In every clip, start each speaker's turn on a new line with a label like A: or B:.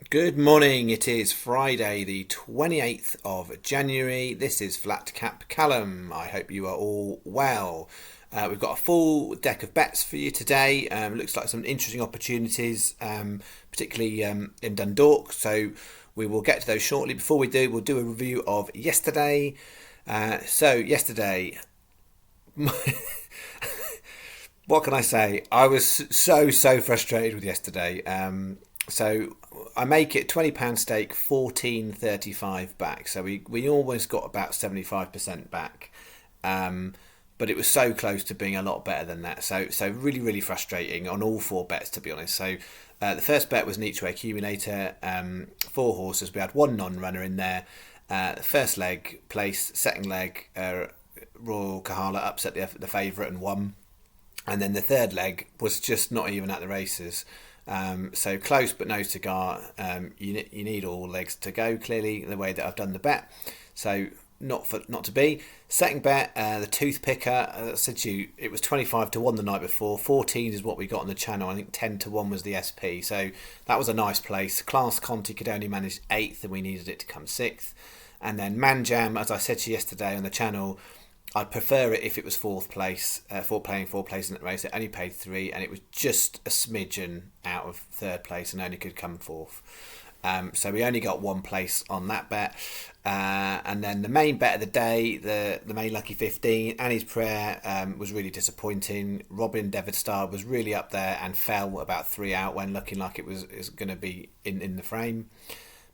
A: Good morning. It is Friday, the 28th of January. This is Flat Cap Callum. I hope you are all well. We've got a full deck of bets for you today. Looks like some interesting opportunities, particularly in Dundalk. So we will get to those shortly. Before we do, we'll do a review of yesterday. Yesterday, what can I say? I was so frustrated with yesterday. So I make it £20 stake, 14.35 back. So we almost got about 75% back. But it was so close to being a lot better than that. So really frustrating on all four bets, to be honest. So the first bet was an each way accumulator, four horses. We had one non-runner in there. The first leg placed, second leg Royal Kahala upset the favourite and won. And then the third leg was just not even at the races. So close but no cigar. You need all legs to go, clearly, the way that I've done the bet. So not to be. Second bet, the toothpicker. I said to you, it was 25 to 1 the night before. 14 is what we got on the channel. I think 10 to 1 was the SP. So that was a nice place. Class Conti could only manage 8th and we needed it to come 6th. And then Manjam, as I said to you yesterday on the channel, I'd prefer it if it was fourth place, playing fourth place in that race. It only paid 3, and it was just a smidgen out of third place, and only could come fourth. So we only got one place on that bet. And then the main bet of the day, the main lucky 15, Annie's Prayer was really disappointing. Robin Devon Star was really up there and fell about 3 out when looking like it was going to be in the frame.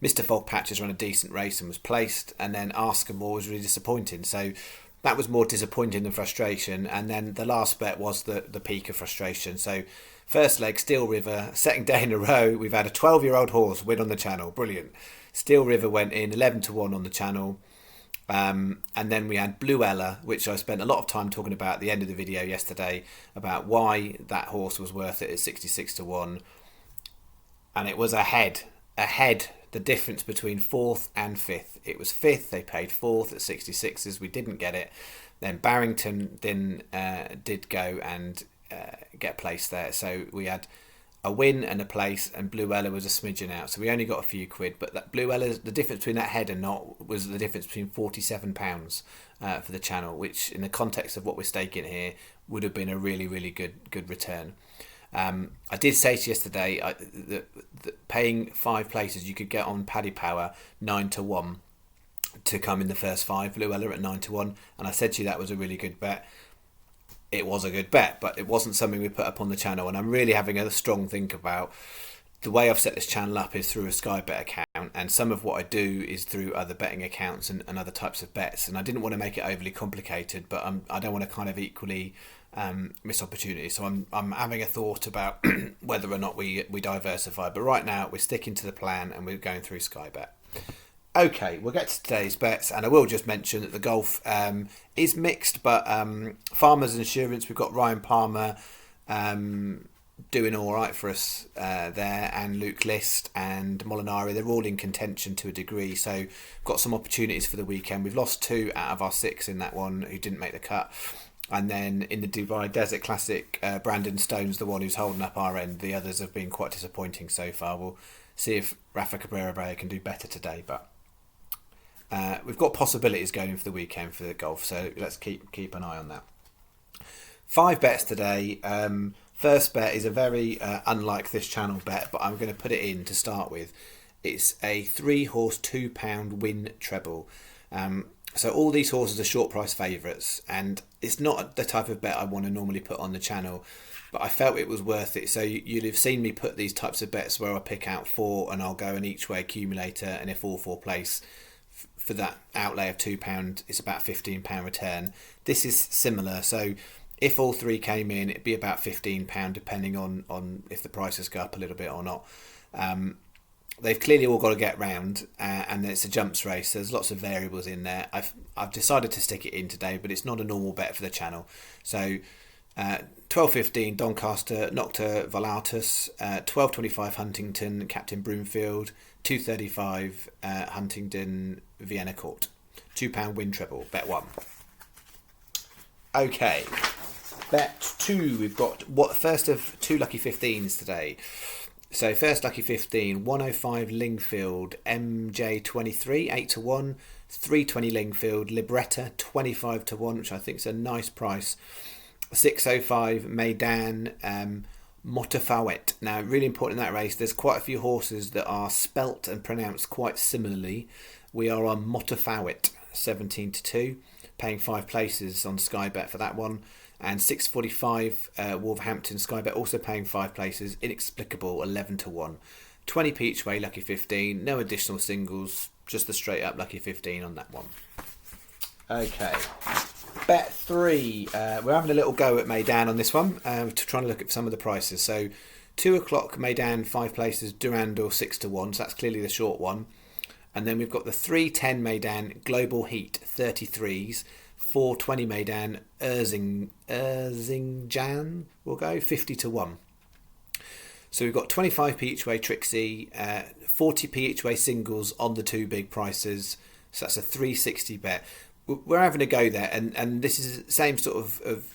A: Mr. Fog Patches ran a decent race and was placed, and then Ask More was really disappointing. So that was more disappointing than frustration. And then the last bet was the peak of frustration. So first leg, Steel River. Second day in a row, we've had a 12-year-old horse win on the channel. Brilliant. Steel River went in 11 to 1 on the channel. And then we had Blue Ella, which I spent a lot of time talking about at the end of the video yesterday, about why that horse was worth it at 66 to 1. And it was ahead. The difference between 4th and 5th. It was 5th, they paid 4th at 66s, we didn't get it. Then Barrington did go and get placed there. So we had a win and a place, and Blue Ella was a smidgen out. So we only got a few quid, but that Blue Ella, the difference between that head and not was the difference between £47 for the channel, which in the context of what we're staking here would have been a really good return. I did say to you yesterday that paying 5 places, you could get on Paddy Power 9 to 1 to come in the first 5. Blue Ella at 9 to 1, and I said to you that was a really good bet. It was a good bet, but it wasn't something we put up on the channel. And I'm really having a strong think about the way I've set this channel up is through a Sky Bet account, and some of what I do is through other betting accounts and other types of bets. And I didn't want to make it overly complicated, but I don't want to kind of equally miss opportunities. So I'm having a thought about whether or not we diversify. But right now we're sticking to the plan and we're going through Sky Bet. Okay, we'll get to today's bets, and I will just mention that the golf is mixed, but Farmers Insurance, we've got Ryan Palmer doing all right for us there, and Luke List and Molinari, they're all in contention to a degree, so got some opportunities for the weekend. We've lost 2 out of our 6 in that one who didn't make the cut. And then in the Dubai Desert Classic, Brandon Stone's the one who's holding up our end. The others have been quite disappointing so far. We'll see if Rafa Cabrera can do better today, but we've got possibilities going for the weekend for the golf, so let's keep an eye on that. 5 bets today. First bet is a very unlike this channel bet, but I'm going to put it in to start with. It's a 3-horse £2 win treble. So all these horses are short price favourites, and it's not the type of bet I want to normally put on the channel, but I felt it was worth it. So you'd have seen me put these types of bets where I pick out 4 and I'll go an each way accumulator, and if all 4 place, for that outlay of £2, it's about £15 return. This is similar, so if all 3 came in, it'd be about £15 depending on if the prices go up a little bit or not. They've clearly all got to get round, and it's a jumps race. There's lots of variables in there. I've decided to stick it in today, but it's not a normal bet for the channel. So 12.15 Doncaster, Nocta Volatus, 12.25 Huntington, Captain Broomfield, 2.35 Huntingdon, Vienna Court. £2 win treble, bet 1. Okay, bet 2. We've got first of 2 lucky 15s today. So first lucky 15, 105 Lingfield, MJ23, 8 to 1, 320 Lingfield, Libretta, 25 to 1, which I think is a nice price. 605 Meydan, Motafawet. Now, really important in that race, there's quite a few horses that are spelt and pronounced quite similarly. We are on Motafawet, 17 to 2, paying 5 places on Sky Bet for that one. And 645 Wolverhampton Sky Bet also paying 5 places. Inexplicable, 11 to 1. 20p each way, lucky 15. No additional singles, just the straight up lucky 15 on that one. Okay. Bet 3. We're having a little go at Meydan on this one, trying to look at some of the prices. So 2 o'clock Meydan, 5 places, Durandal 6 to 1. So that's clearly the short one. And then we've got the 310 Meydan, Global Heat, 33s. 420 Meydan, Erzingjan will go 50 to 1. So we've got 25p each way Trixie, 40p each way singles on the 2 big prices. So that's a 360 bet. We're having a go there, and this is the same sort of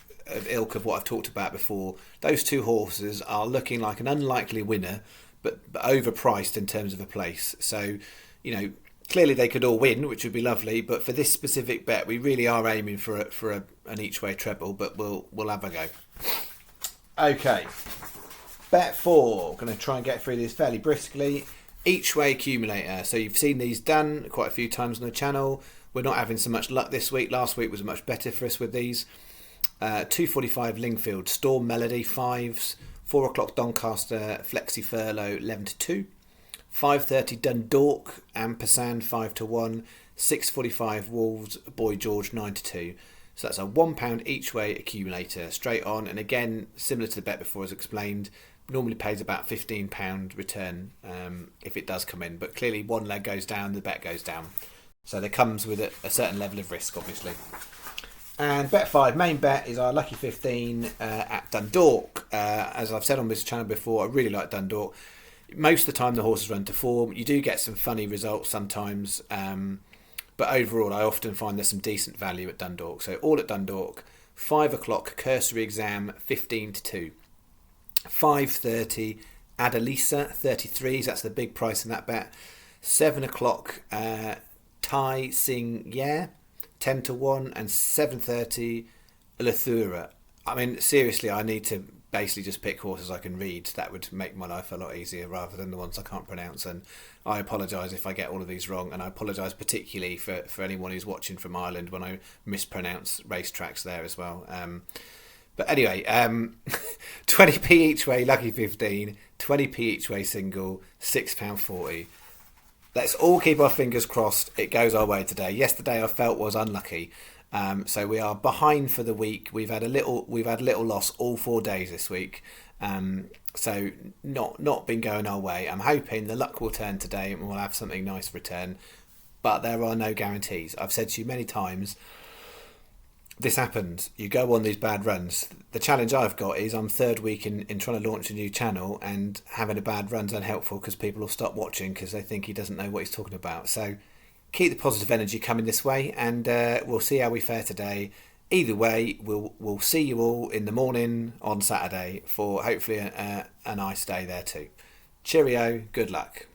A: ilk of what I've talked about before. Those 2 horses are looking like an unlikely winner, but overpriced in terms of a place. So, clearly they could all win, which would be lovely. But for this specific bet, we really are aiming for an each way treble. But we'll have a go. Okay, bet 4. Going to try and get through this fairly briskly. Each way accumulator. So you've seen these done quite a few times on the channel. We're not having so much luck this week. Last week was much better for us with these. 245 Lingfield, Storm Melody 5s. 4 o'clock Doncaster, Flexi Furlough 11 to 2. 5:30 Dundalk, Ampersand 5 to 1. 6:45 Wolves, Boy George 9 to 2. So that's a £1 each way accumulator straight on. And again, similar to the bet before as explained, normally pays about £15 return if it does come in. But clearly one leg goes down, the bet goes down. So there comes with a certain level of risk, obviously. And bet 5, main bet, is our lucky 15 at Dundalk. As I've said on this channel before, I really like Dundalk. Most of the time the horses run to form. You do get some funny results sometimes. But overall, I often find there's some decent value at Dundalk. So all at Dundalk. 5 o'clock cursory exam, 15 to 2. 5:30 Adalisa, 33s. That's the big price in that bet. 7 o'clock Tai Sing Yeah, 10 to 1. And 7:30 Lathura. I mean, seriously, I need to basically just pick horses I can read. That would make my life a lot easier rather than the ones I can't pronounce. And I apologise if I get all of these wrong, and I apologise particularly for anyone who's watching from Ireland when I mispronounce racetracks there as well. But anyway, 20p each way lucky 15, 20p each way single, £6.40. Let's all keep our fingers crossed it goes our way today. Yesterday I felt was unlucky. So we are behind for the week. We've had little loss all 4 days this week. So not been going our way. I'm hoping the luck will turn today and we'll have something nice return. But there are no guarantees. I've said to you many times, this happens. You go on these bad runs. The challenge I've got is I'm 3rd week in trying to launch a new channel, and having a bad run's unhelpful because people will stop watching because they think he doesn't know what he's talking about. So keep the positive energy coming this way, and we'll see how we fare today. Either way, we'll see you all in the morning on Saturday for hopefully a nice day there too. Cheerio, good luck.